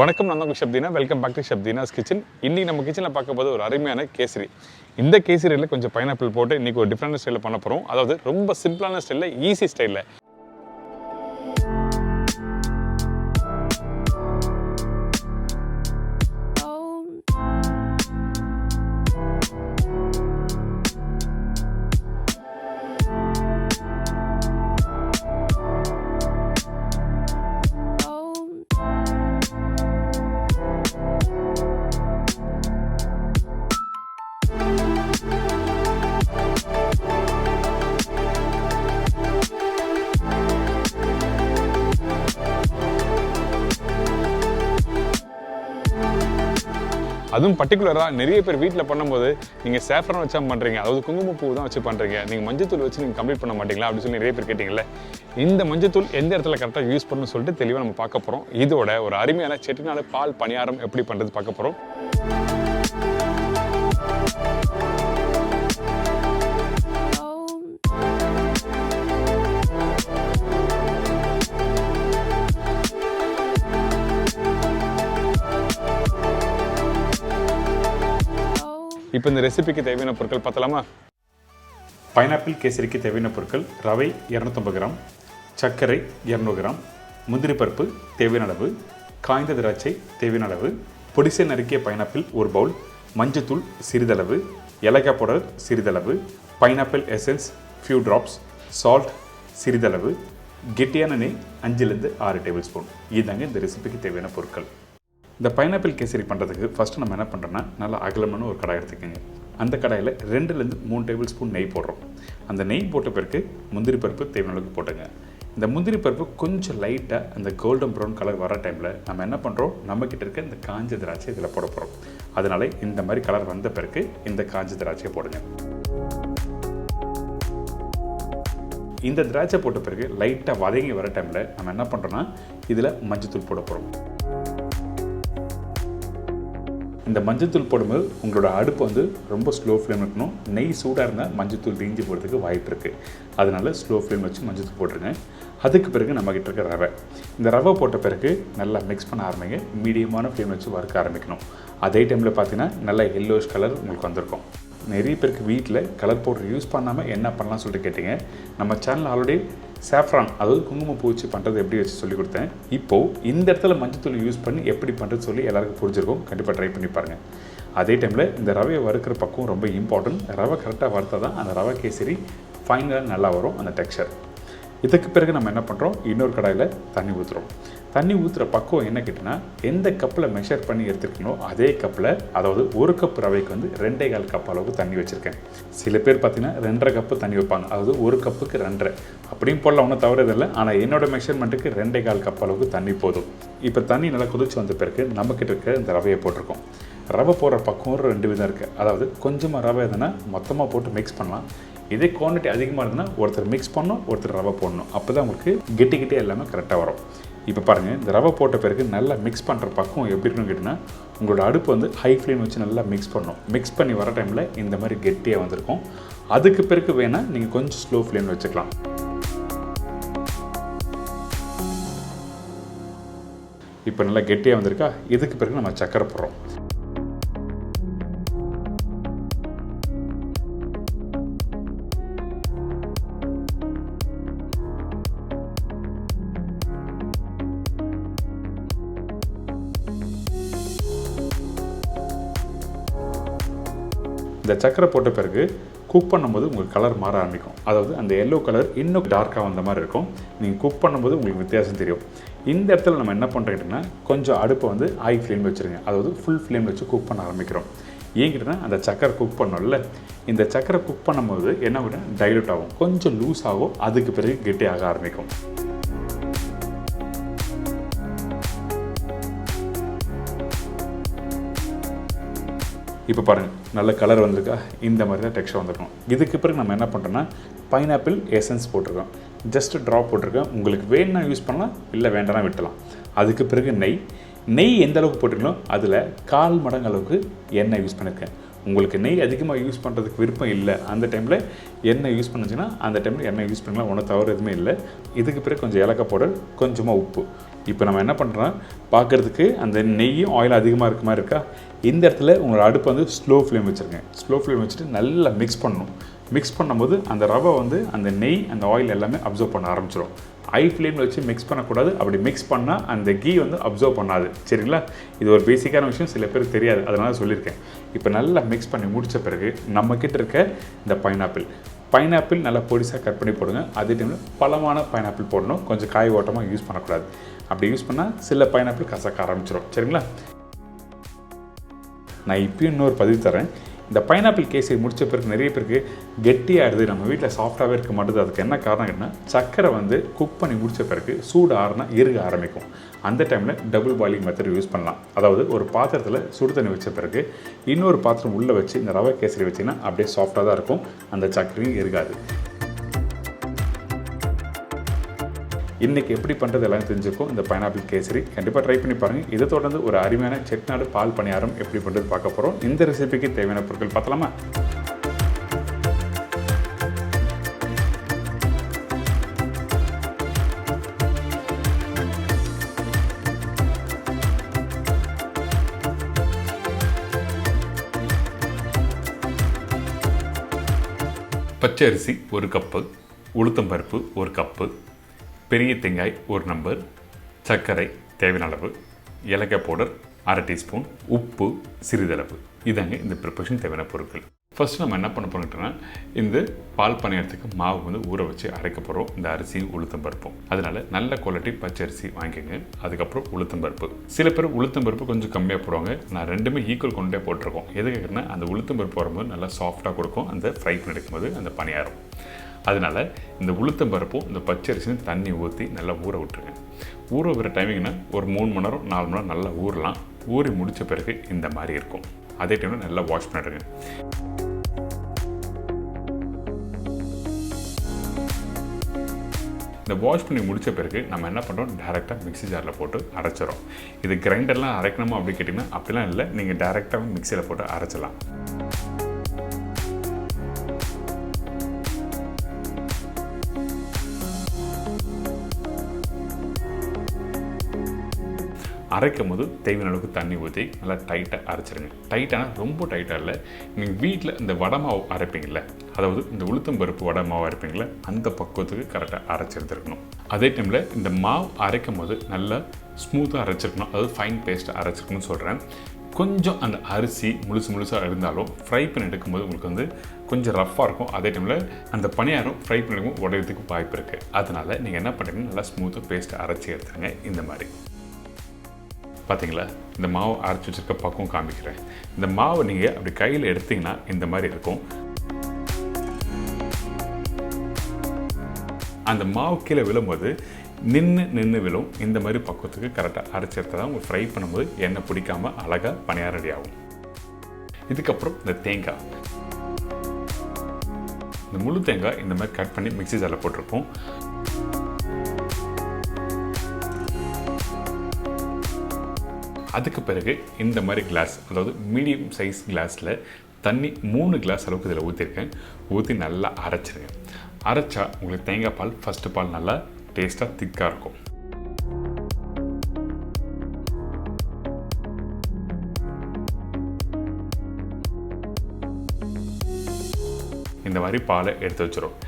வணக்கம், நான் தான் Shabtheena. Welcome back to Shabtheena's kitchen. இன்றைக்கி நம்ம கிச்சனில் பார்க்க போது ஒரு அருமையான கேசரி. இந்த கேசரியில் கொஞ்சம் பைனாப்பிள் போட்டு இன்றைக்கி ஒரு டிஃப்ரெண்ட் ஸ்டைலில் பண்ண போகிறோம். அதாவது ரொம்ப சிம்பிளான ஸ்டைலில், ஈஸி ஸ்டைலில். அதுவும் பர்டிகுலராக நிறைய பேர் வீட்டில் பண்ணும்போது நீங்கள் சேஃப்ரான் வச்சா பண்ணுறீங்க, அதாவது குங்குமப்பூ தான் வச்சு பண்ணுறீங்க, நீங்கள் மஞ்சத்தூள் வச்சு நீங்கள் கம்ப்ளீட் பண்ண மாட்டீங்களா அப்படின்னு சொல்லி நிறைய பேர் கேட்டிங்களே. இந்த மஞ்சத்தூள் எந்த இடத்துல கரெக்டாக யூஸ் பண்ணணும்னு சொல்லிட்டு தெளிவாக நம்ம பார்க்க போகிறோம். இதோட ஒரு அருமையான செட்டிநாடு பால் பணியாரம் எப்படி பண்ணுறது பார்க்க போகிறோம். இப்போ இந்த ரெசிபிக்கு தேவையான பொருட்கள் பார்த்தலாமா? பைனாப்பிள் கேசரிக்கு தேவையான பொருட்கள்: ரவை 250 கிராம், சர்க்கரை 200 கிராம், முந்திரி பருப்பு தேவையான அளவு, காய்ந்த திராட்சை தேவையான அளவு, பொடிசை நறுக்கிய பைனாப்பிள் 1 பவுல், மஞ்சத்தூள் சிறிதளவு, ஏலக்காய் பவுடர் சிறிதளவு, pineapple essence few drops, salt சிறிதளவு, கெட்டியான நெய் 5லேருந்து 6 டேபிள் ஸ்பூன். இதுதாங்க இந்த ரெசிபிக்கு தேவையான பொருட்கள். இந்த பைனாப்பிள் கேசரி பண்ணுறதுக்கு ஃபஸ்ட்டு நம்ம என்ன பண்ணுறோன்னா, நல்லா அகலமான ஒரு கடாய் எடுத்துக்கோங்க. அந்த கடாயில் 2லேருந்து 3 டேபிள் ஸ்பூன் நெய் போடுறோம். அந்த நெய் போட்ட பிறகு முந்திரி பருப்பு தேவையான அளவுக்கு போட்டுங்க. இந்த முந்திரி பருப்பு கொஞ்சம் லைட்டாக அந்த கோல்டன் ப்ரௌன் கலர் வர டைமில் நம்ம என்ன பண்ணுறோம், நம்மக்கிட்ட இருக்க இந்த காஞ்ச திராட்சை இதில் போட போகிறோம். அதனால் இந்த மாதிரி கலர் வந்த பிறகு இந்த காஞ்ச திராட்சையை போடுங்க. இந்த திராட்சை போட்ட பிறகு லைட்டாக வதங்கி வர டைமில் நம்ம என்ன பண்ணுறோன்னா, இதில் மஞ்சத்தூள் போட போகிறோம். இந்த மஞ்சத்தூள் போடும்போது உங்களோட அடுப்பு வந்து ரொம்ப ஸ்லோ ஃப்ளேம் இருக்கணும். நெய் சூடாக இருந்தால் மஞ்சத்தூள் தீஞ்சு போகிறதுக்கு வாய்ப்பு இருக்குது. அதனால் ஸ்லோ ஃப்ளேம் வச்சு மஞ்சத்தூள் போட்டுருங்க. அதுக்கு பிறகு நம்மக்கிட்ட இருக்க ரவை, இந்த ரவை போட்ட பிறகு நல்லா மிக்ஸ் பண்ண ஆரம்பிங்க. மீடியமான ஃப்ளேம் வச்சு வறுக்க ஆரம்பிக்கணும். அதே டைமில் பார்த்தீங்கன்னா நல்லா எல்லோஷ் கலர் உங்களுக்கு வந்திருக்கும். நிறைய பேருக்கு வீட்டில் கலர் பவுடர் யூஸ் பண்ணாமல் என்ன பண்ணலாம்னு சொல்லிட்டு கேட்டிங்க. நம்ம சேனல் ஆல்ரெடி சாஃப்ரான், அதாவது குங்குமப்பூ வச்சு பண்ணுறது எப்படி வச்சு சொல்லி கொடுத்தேன். இப்போது இந்த இடத்துல மஞ்சத்தூள் யூஸ் பண்ணி எப்படி பண்ணுறது சொல்லி எல்லாருக்கும் புரிஞ்சிருக்கும். கண்டிப்பாக ட்ரை பண்ணி பாருங்கள். அதே டைமில் இந்த ரவையை வறுக்கிற பக்கம் ரொம்ப இம்பார்ட்டன்ட். ரவை கரெக்டாக வறுத்தா தான் அந்த ரவை கேசரி ஃபைனலாக நல்லா வரும் அந்த டெக்ஸ்சர். இதுக்கு பிறகு நம்ம என்ன பண்ணுறோம், இன்னொரு கடாயில் தண்ணி ஊற்றுறோம். தண்ணி ஊற்றுற பக்குவம் என்ன கேட்டிங்கன்னா, எந்த கப்பில் மெஷர் பண்ணி எடுத்துருக்கணும் அதே கப்பில், அதாவது 1 கப் ரவைக்கு வந்து 2.25 கப் அளவுக்கு தண்ணி வச்சுருக்கேன். சில பேர் பார்த்தீங்கன்னா 2.5 கப்பு தண்ணி வைப்பாங்க, அதாவது 1 கப்புக்கு 2.5 அப்படியும் போடலாம், ஒன்றும் தவறதில்லை. ஆனால் என்னோடய மெஷர்மெண்ட்டுக்கு 2.25 கப் அளவுக்கு தண்ணி போதும். இப்போ தண்ணி நல்லா கொதிச்சு வந்த பிறகு நம்மக்கிட்ட இருக்க இந்த ரவையை போட்டிருக்கோம். ரவை போடுற பக்கம் 2 விதம் இருக்குது. அதாவது கொஞ்சமாக ரவை எதுனா மொத்தமாக போட்டு மிக்ஸ் பண்ணலாம். இதே குவான்டிட்டி அதிகமாக இருந்ததுன்னா ஒருத்தர் மிக்ஸ் பண்ணணும், ஒருத்தர் ரவை போடணும். அப்போ தான் உங்களுக்கு கெட்டி எல்லாமே கரெக்டாக வரும். இப்போ பாருங்கள், இந்த ரவை போட்ட பிறகு நல்லா மிக்ஸ் பண்ணுற பக்கம் எப்படி இருக்குன்னு கேட்டிங்கன்னா, உங்களோட அடுப்பு வந்து ஹை ஃப்ளேம் வச்சு நல்லா மிக்ஸ் பண்ணணும். மிக்ஸ் பண்ணி வர டைமில் இந்த மாதிரி கெட்டியாக வந்திருக்கும். அதுக்கு பிறகு வேணால் நீங்கள் கொஞ்சம் ஸ்லோ ஃப்ளேமில் வச்சுக்கலாம். இப்போ நல்லா கெட்டியாக வந்திருக்கா. இதுக்கு பிறகு நம்ம சக்கரை போடுறோம். இந்த சக்கரை போட்ட பிறகு குக் பண்ணும்போது உங்களுக்கு கலர் மாற ஆரம்பிக்கும். அதாவது அந்த எல்லோ கலர் இன்னும் டார்க்காக வந்த மாதிரி இருக்கும். நீங்கள் குக் பண்ணும்போது உங்களுக்கு வித்தியாசம் தெரியும். இந்த இடத்துல நம்ம என்ன பண்ணுறோம்னா, கொஞ்சம் அடுப்பை வந்து ஹை ஃப்ளேம் வச்சுருங்க. அதாவது ஃபுல் ஃப்ளேம் வச்சு குக் பண்ண ஆரம்பிக்கிறோம். ஏங்கிட்டனா அந்த சக்கரை குக் பண்ணோம்ல, இந்த சக்கரை குக் பண்ணும்போது என்ன பண்ண டைல்யூட் ஆகும், கொஞ்சம் லூஸ் ஆகும். அதுக்கு பிறகு கெட்டியாக ஆரம்பிக்கும். இப்போ பாருங்கள், நல்ல கலர் வந்திருக்கா. இந்த மாதிரி தான் டெக்ஸ்சர் வந்துருக்கும். இதுக்கு பிறகு நம்ம என்ன பண்ணுறோன்னா, பைனாப்பிள் எசன்ஸ் போட்டிருக்கோம். ஜஸ்ட் ட்ராப் போட்டிருக்கேன். உங்களுக்கு வேணும்னா யூஸ் பண்ணலாம், இல்லை வேண்டாம்னா விட்டலாம். அதுக்கு பிறகு நெய் எந்த அளவுக்கு போட்டிருக்கணும் அதில் 1/4 மடங்கு அளவுக்கு எண்ணெய் யூஸ் பண்ணியிருக்கேன். உங்களுக்கு நெய் அதிகமாக யூஸ் பண்ணுறதுக்கு விருப்பம் இல்லை, அந்த டைமில் எண்ணெய் யூஸ் பண்ணுச்சுன்னா அந்த டைமில் எண்ணெய் யூஸ் பண்ணலாம், ஒன்றும் தவறு எதுவுமே இல்லை. இதுக்கு பிறகு கொஞ்சம் ஏலக்காய் பவுடர், கொஞ்சமாக உப்பு. இப்போ நம்ம என்ன பண்ணுறோம், பார்க்குறதுக்கு அந்த நெய்யும் ஆயில் அதிகமாக இருக்க மாதிரி இருக்கா? இந்த இடத்துல உங்களோட அடுப்பை வந்து ஸ்லோ ஃப்ளேம் வச்சுருங்க. ஸ்லோ ஃப்ளேம் வச்சுட்டு நல்லா மிக்ஸ் பண்ணணும். மிக்ஸ் பண்ணும்போது அந்த ரவை வந்து அந்த நெய் அந்த ஆயில் எல்லாமே அப்சர்வ் பண்ண ஆரம்பிச்சிடும். ஹை ஃப்ளேமில் வச்சு மிக்ஸ் பண்ணக்கூடாது. அப்படி மிக்ஸ் பண்ணால் அந்த கீ வந்து அப்சர்வ் பண்ணாது. சரிங்களா? இது ஒரு பேசிக்கான விஷயம், சில பேருக்கு தெரியாது, அதனால சொல்லியிருக்கேன். இப்போ நல்லா மிக்ஸ் பண்ணி முடித்த பிறகு நம்மக்கிட்ட இருக்க இந்த பைனாப்பிள் நல்லா பொடிசாக கட் பண்ணி போடுங்க. அதே டைமில் பழமான பைனாப்பிள் போடணும். கொஞ்சம் காய் ஓட்டமாக யூஸ் பண்ணக்கூடாது. அப்படி யூஸ் பண்ணால் சில பைனாப்பிள் கசக்க ஆரம்பிச்சிடும். சரிங்களா? நான் இப்பயும் இன்னொரு பதிவு தரேன். இந்த பைனாப்பிள் கேசரி முடித்த பிறகு நிறைய பேருக்கு கெட்டியாகிடுது, நம்ம வீட்டில் சாஃப்டாகவே இருக்க மாட்டேது. அதுக்கு என்ன காரணம் கேட்டால், சக்கரை வந்து குக் பண்ணி முடித்த பிறகு சூடு ஆறுனா இறுக ஆரம்பிக்கும். அந்த டைமில் டபுள் பாயிலிங் மெத்தட் யூஸ் பண்ணலாம். அதாவது ஒரு பாத்திரத்தில் சுடு தண்ணி வச்ச பிறகு இன்னொரு பாத்திரம் உள்ளே வச்சு இந்த ரவை கேசரி வச்சிங்கன்னா அப்படியே சாஃப்டாக தான் இருக்கும், அந்த சக்கரையும் இருக்காது. இன்றைக்கி எப்படி பண்ணுறது எல்லாம் தெரிஞ்சுக்கும் இந்த பைனாப்பிள் கேசரி. கண்டிப்பாக ட்ரை பண்ணி பாருங்கள். இதை தொடர்ந்து ஒரு அருமையான செட்டிநாடு பால் பணியாரம் எப்படி பண்ணுறது பார்க்க போகிறோம். இந்த ரெசிபிக்கு தேவையான பொருட்கள் பார்த்தலாமா? பச்சை அரிசி 1 கப்பு, உளுத்தம்பருப்பு 1 கப்பு, பெரிய தேங்காய் 1 நம்பர், சர்க்கரை தேவையான அளவு, ஏலக்காய் பவுடர் 1/2 டீஸ்பூன், உப்பு சிறிதளவு. இதாங்க இந்த ப்ரிப்பரேஷன் தேவையான பொருட்கள். ஃபர்ஸ்ட் நம்ம என்ன பண்ண போகிறோம்னா, இந்த பால் பணியாரத்துக்கு மாவு வந்து ஊற வச்சு அரைக்க போகிறோம். இந்த அரிசி உளுத்தம்பருப்பும், அதனால நல்ல குவாலிட்டி பச்சை அரிசி வாங்கிக்கோங்க. அதுக்கப்புறம் உளுத்தம்பருப்பு. சில பேர் உளுத்தம்பருப்பு கொஞ்சம் கம்மியாக போடுவாங்க. நான் ரெண்டுமே ஈக்குவல் கொண்டே போட்டிருக்கோம். எது கேட்குறேன்னா, அந்த உளுத்தம்பருப்பு வரும்போது நல்லா சாஃப்டாக கொடுக்கும் அந்த ஃப்ரை பண்ணி எடுக்கும்போது அந்த பணியாரம். அதனால் இந்த உளுத்தம்பருப்பும் இந்த பச்சரிசியும் தண்ணி ஊற்றி நல்லா ஊற விட்டுருங்க. ஊற விடுற டைமிங்னா ஒரு 3 மணி நேரம் 4 மணி நேரம் நல்லா ஊறலாம். ஊறி முடித்த பிறகு இந்த மாதிரி இருக்கும். அதே டைமில் நல்லா வாஷ் பண்ணிடுங்க. இந்த வாஷ் பண்ணி முடித்த பிறகு நம்ம என்ன பண்ணுறோம், டேரெக்டாக மிக்ஸி ஜாரில் போட்டு அரைச்சிடும். இது கிரைண்டர்லாம் அரைக்கணுமா அப்படி கேட்டிங்கன்னா அப்படிலாம் இல்லை, நீங்கள் டேரெக்டாக மிக்சியில் போட்டு அரைச்சலாம். அரைக்கும் போது தேவையான அளவுக்கு தண்ணி ஊற்றி நல்லா டைட்டாக அரைச்சிடுங்க. டைட்டானா ரொம்ப டைட்டாக இல்லை, நீங்கள் வீட்டில் இந்த வடை மாவு அரைப்பீங்கள, அதாவது இந்த உளுத்தம்பருப்பு வடை மாவு அரைப்பீங்கள, அந்த பக்குவத்துக்கு கரெக்டாக அரைச்சி எடுத்துருக்கணும். அதே டைமில் இந்த மாவு அரைக்கும் போது நல்லா ஸ்மூத்தாக அரைச்சிருக்கணும், அதாவது ஃபைன் பேஸ்ட்டாக அரைச்சிருக்கணும்னு சொல்கிறேன். கொஞ்சம் அந்த அரிசி முழுசாக இருந்தாலும் ஃப்ரை பண்ணி எடுக்கும்போது உங்களுக்கு வந்து கொஞ்சம் ரஃப்பாக இருக்கும். அதே டைமில் அந்த பணியாரம் ஃப்ரை பண்ணி எடுக்கும் உடையறதுக்கு வாய்ப்பு இருக்குது. அதனால் நீங்கள் என்ன பண்ணுறீங்கன்னா, நல்லா ஸ்மூத்தாக பேஸ்ட்டை அரைச்சி எடுத்துருங்க. இந்த மாதிரி பார்த்தீங்களா, இந்த மாவு அரைச்சி வச்சுருக்க பக்கம் காமிக்கிறேன். இந்த மாவு நீங்கள் அப்படி கையில் எடுத்திங்கன்னா இந்த மாதிரி இருக்கும். அந்த மாவு கீழே விழும்போது நின்று விழும். இந்த மாதிரி பக்குவத்துக்கு கரெக்டாக அரைச்சி எடுத்தால் தான் உங்கள் ஃப்ரை பண்ணும்போது எண்ணெய் பிடிக்காமல் அழகாக பணியாரம் ரெடி ஆகும். இதுக்கப்புறம் இந்த தேங்காய், இந்த முழு தேங்காய் இந்த மாதிரி கட் பண்ணி மிக்ஸி ஜாரில் போட்டிருப்போம். அதுக்கு பிறகு இந்த மாதிரி கிளாஸ், அதாவது மீடியம் சைஸ் கிளாஸில் தண்ணி 3 கிளாஸ் அளவுக்கு இதில் ஊற்றிருக்கேன். ஊற்றி நல்லா அரைச்சிருங்க. அரைச்சா உங்களுக்கு தேங்காய் பால் ஃபஸ்ட்டு பால் நல்லா டேஸ்ட்டாக திக்காக இருக்கும். இந்த மாதிரி பாலை எடுத்து வச்சிரும்.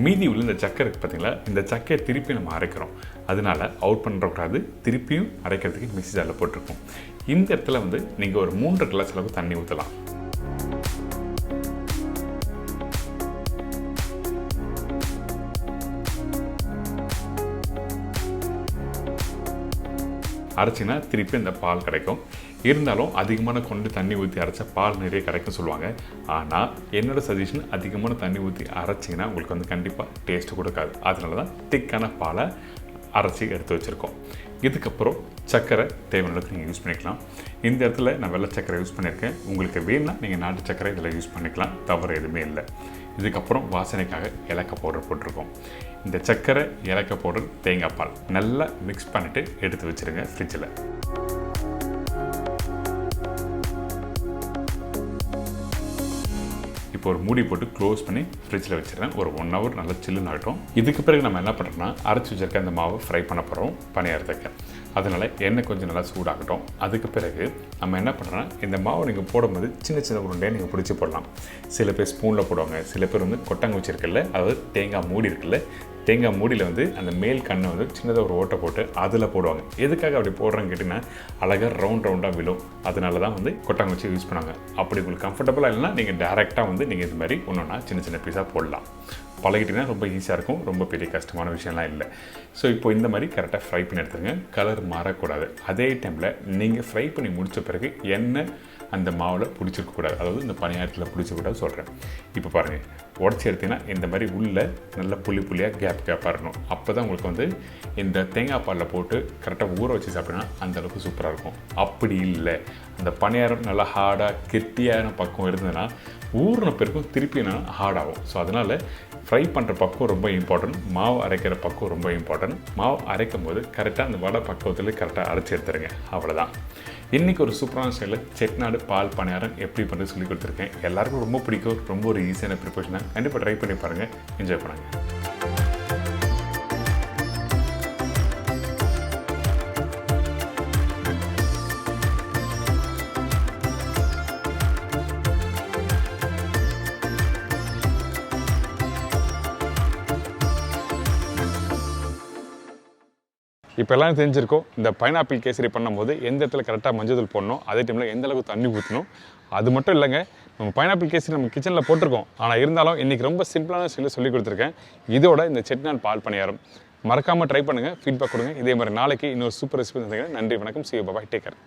மீதி உள்ள இந்த சக்கரை இருக்குது பார்த்தீங்களா, இந்த சக்கையை திருப்பி நம்ம அரைக்கிறோம். அதனால அவுட் பண்ணுறக்கூடாது, திருப்பியும் அரைக்கிறதுக்கு மிக்ஸி ஜாரில் போட்டிருக்கோம். இந்த இடத்துல வந்து நீங்கள் ஒரு 3 கிளாஸ் அளவுக்கு தண்ணி ஊற்றலாம். அரைச்சிங்கன்னா திருப்பி இந்த பால் கிடைக்கும். இருந்தாலும் அதிகமான கொண்டு தண்ணி ஊற்றி அரைச்சா பால் நிறைய கிடைக்கும் சொல்லுவாங்க. ஆனால் என்னோடய சஜஷன், அதிகமான தண்ணி ஊற்றி அரைச்சிங்கன்னா உங்களுக்கு வந்து கண்டிப்பாக டேஸ்ட்டு கொடுக்காது. அதனால தான் திக்கான பாலை அரைச்சி எடுத்து வச்சுருக்கோம். இதுக்கப்புறம் சர்க்கரை தேவையான அளவுக்கு நீங்கள் யூஸ் பண்ணிக்கலாம். இந்த இடத்துல நான் வெள்ளை சர்க்கரை யூஸ் பண்ணியிருக்கேன். உங்களுக்கு வேணும்னா நீங்கள் நாட்டு சர்க்கரை இதில் யூஸ் பண்ணிக்கலாம், தவறு எதுவுமே இல்லை. இதுக்கப்புறம் வாசனைக்காக ஏலக்காய் பவுடர் போட்டிருக்கோம். இந்த சர்க்கரை, ஏலக்காய் பவுடர், தேங்காய் பால் நல்லா மிக்ஸ் பண்ணிவிட்டு எடுத்து வச்சுருங்க ஃப்ரிட்ஜில். இப்போ ஒரு மூடி போட்டு க்ளோஸ் பண்ணி ஃப்ரிட்ஜில் வச்சுருக்கேன். ஒரு 1 hour நல்லா சில்லுன்னு ஆகட்டும். இதுக்கு பிறகு நம்ம என்ன பண்ணுறோம்னா அரைச்சி வச்சிருக்க அந்த மாவை ஃப்ரை பண்ண போகிறோம் பணியாரத்துக்கு. அதனால் எண்ணெய் கொஞ்சம் நல்லா சூடாகட்டும். அதுக்கு பிறகு நம்ம என்ன பண்ணுறோன்னா இந்த மாவை நீங்கள் போடும்போது சின்ன சின்ன உருண்டையை நீங்கள் பிடிச்சி போடலாம். சில பேர் ஸ்பூனில் போடுவாங்க, சில பேர் வந்து கொட்டாங்குச்சி இருக்குல்ல, அதாவது தேங்காய் மூடி இருக்குல்ல, தேங்காய் மூடியில் வந்து அந்த மேல் கண்ணை வந்து சின்னதாக ஒரு ஓட்டை போட்டு அதில் போடுவாங்க. எதுக்காக அப்படி போடுறான்னு கேட்டிங்கன்னா அழகாக ரவுண்டாக விழும். அதனால தான் வந்து கொட்டாங்குச்சி யூஸ் பண்ணாங்க. அப்படி உங்களுக்கு கம்ஃபர்டபுளாக இல்லைன்னா நீங்கள் டேரெக்டாக வந்து நீங்கள் இது மாதிரி ஒன்றுனா சின்ன சின்ன பீஸாக போடலாம். பழகிட்டிங்கன்னா ரொம்ப ஈஸியாக இருக்கும். ரொம்ப பெரிய கஷ்டமான விஷயம்லாம் இல்லை. ஸோ இப்போ இந்த மாதிரி கரெக்டாக ஃப்ரை பண்ணி எடுத்துருங்க. கலர் மாறக்கூடாது. அதே டைமில் நீங்கள் ஃப்ரை பண்ணி முடித்த பிறகு எண்ணெய் அந்த மாவில் பிடிச்சிருக்கக்கூடாது, அதாவது இந்த பணியாரத்தில் பிடிச்சிக்கூடாது சொல்கிறேன். இப்போ பாருங்கள், உடச்சி எடுத்திங்கன்னா இந்த மாதிரி உள்ளே நல்லா புள்ளியாக கேப்பாக இருக்கணும். அப்போ தான் உங்களுக்கு வந்து இந்த தேங்காய் பாலில் போட்டு கரெக்டாக ஊற வச்சு சாப்பிட்டீங்கன்னா அந்தளவுக்கு சூப்பராக இருக்கும். அப்படி இல்லை, அந்த பணியாரம் நல்லா ஹார்டாக கெட்டியான பக்கம் இருந்ததுன்னா ஊறின பிறகும் திருப்பி என்னன்னா ஹார்டாகும். ஸோ அதனால் ஃப்ரை பண்ணுற பக்கம் ரொம்ப இம்பார்ட்டன்ட். மாவு அரைக்கிற பக்கம் ரொம்ப இம்பார்ட்டன்ட். மாவு அரைக்கும் போது கரெக்டாக அந்த வடை பக்குவத்தில் கரெக்டாக அரைச்சி எடுத்துருங்க. அவ்வளோதான். இன்றைக்கி ஒரு சூப்பரான ஸ்டைலில் செட்டிநாடு பால் பணியாரம் எப்படி பண்ணுறது சொல்லி கொடுத்துருக்கேன். எல்லாருக்கும் ரொம்ப பிடிக்கும். ரொம்ப ஒரு ஈஸியான ப்ரிப்பரேஷன் தான். கண்டிப்பாக ட்ரை பண்ணி பாருங்கள். என்ஜாய் பண்ணுங்கள். இப்போ எல்லாம் தெரிஞ்சிருக்கோம். இந்த பைனாப்பிள் கேசரி பண்ணும்போது எந்த இடத்துல கரெக்டாக மஞ்சள் தூள் போடணும், அதே டைமில் எந்த அளவுக்கு தண்ணி ஊற்றணும். அது மட்டும் இல்லைங்க, நம்ம பைனாப்பிள் கேசரி நம்ம கிச்சனில் போட்டிருக்கோம். ஆனால் இருந்தாலும் இன்றைக்கி ரொம்ப சிம்பிளான ஸ்டைலில் சொல்லி கொடுத்துருக்கேன். இதோட இந்த செட்டிநாடு பால் பணியாரம் மறக்காமல் ட்ரை பண்ணுங்கள். ஃபீட்பேக் கொடுங்க. இதே மாதிரி நாளைக்கு இன்னொரு சூப்பர் ரெசிபி. நன்றி, வணக்கம். See you, bye, take care.